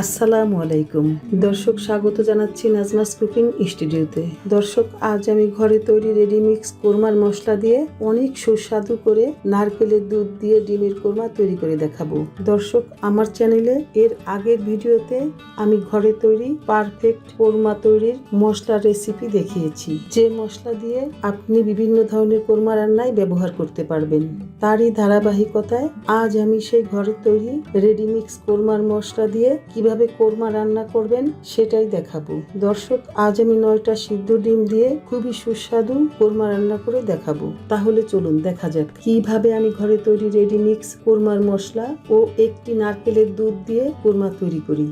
আসসালামু আলাইকুম দর্শক, স্বাগত জানাচ্ছি নাজমাস কুকিং স্টুডিওতে। দর্শক, আজ আমি ঘরে তৈরি রেডিমিক্স কোরমার মশলা দিয়ে অনেক সুস্বাদু করে নারকেলের দুধ দিয়ে ডিমের কোরমা তৈরি করে দেখাবো। দর্শক, আমার চ্যানেলে এর আগের ভিডিওতে আমি ঘরে তৈরি পারফেক্ট কোরমা তৈরির মশলা রেসিপি দেখিয়েছি, যে মশলা দিয়ে আপনি বিভিন্ন ধরনের কোরমা রান্নায় ব্যবহার করতে পারবেন। তারই ধারাবাহিকতায় আজ আমি সেই ঘরে তৈরি রেডিমিক্স কোরমার মশলা দিয়ে কিভাবে কোরমা রান্না করবেন সেটাই দেখাবো। দর্শক, আজ আমি 9টা সিদ্ধ ডিম দিয়ে খুবই সুস্বাদু কোরমা রান্না করে দেখাবো। তাহলে চলুন দেখা যাক কিভাবে আমি ঘরে তৈরি রেডিমিক্স কোরমার মশলা ও একটি নারকেলের দুধ দিয়ে কোরমা তৈরি করি।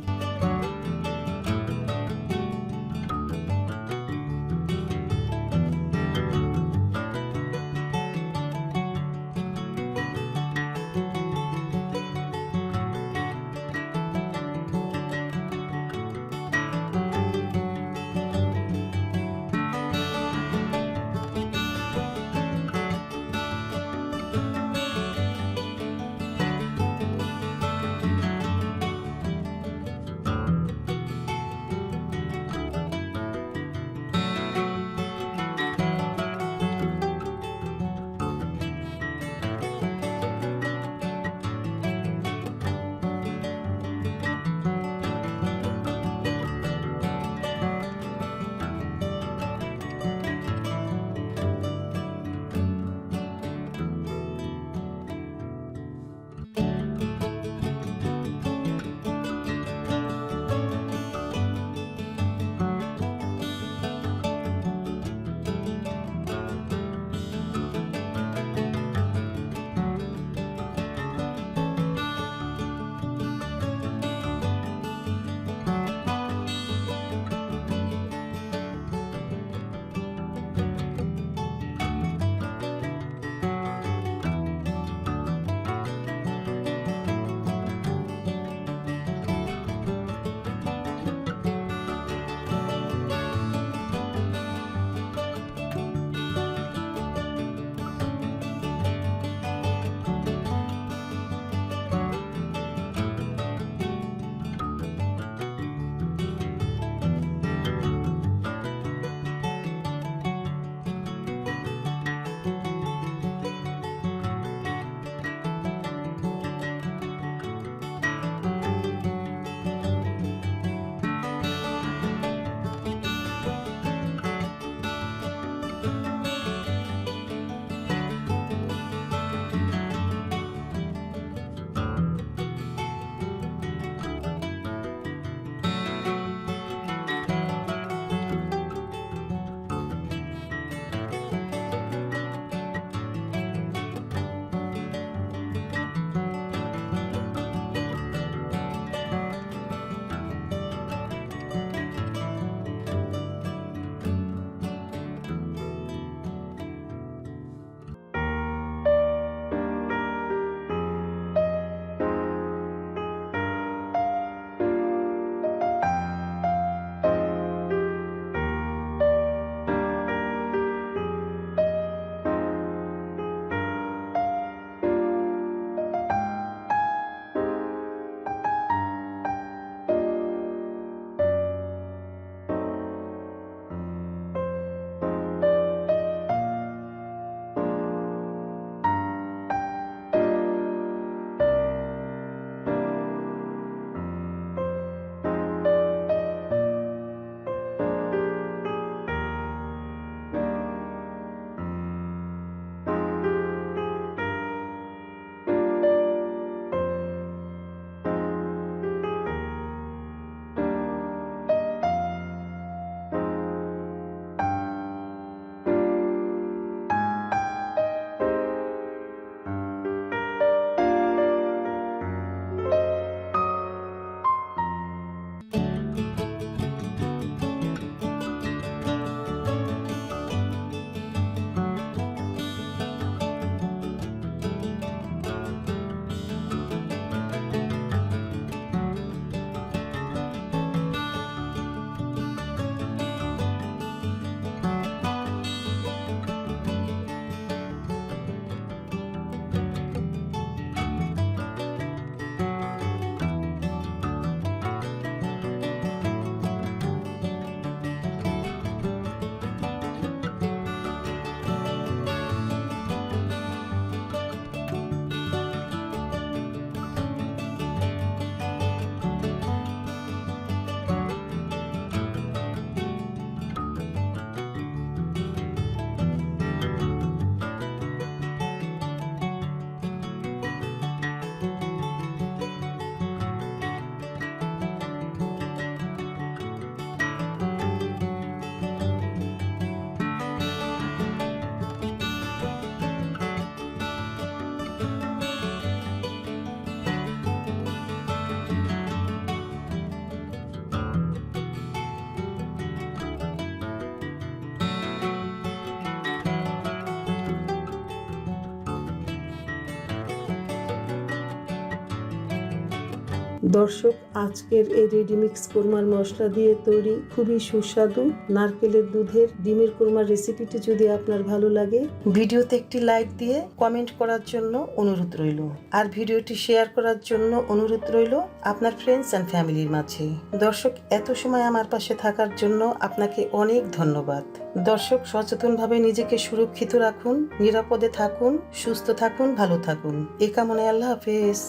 দর্শক, আজকের এই রেডি মিক্স কোরমার মশলা দিয়ে তৈরি খুবই সুস্বাদু নারকেলের দুধের ডিমের কোরমার রেসিপিটি যদি আপনার ভালো লাগে, ভিডিওতে একটি লাইক দিয়ে কমেন্ট করার জন্য অনুরোধ রইল। আর ভিডিওটি শেয়ার করার জন্য অনুরোধ রইল আপনার ফ্রেন্ডস অ্যান্ড ফ্যামিলির মাঝে। দর্শক, এত সময় আমার পাশে থাকার জন্য আপনাকে অনেক ধন্যবাদ। দর্শক, সচেতনভাবে নিজেকে সুরক্ষিত রাখুন, নিরাপদে থাকুন, সুস্থ থাকুন, ভালো থাকুন। এই কামনায় আল্লাহ হাফেজ।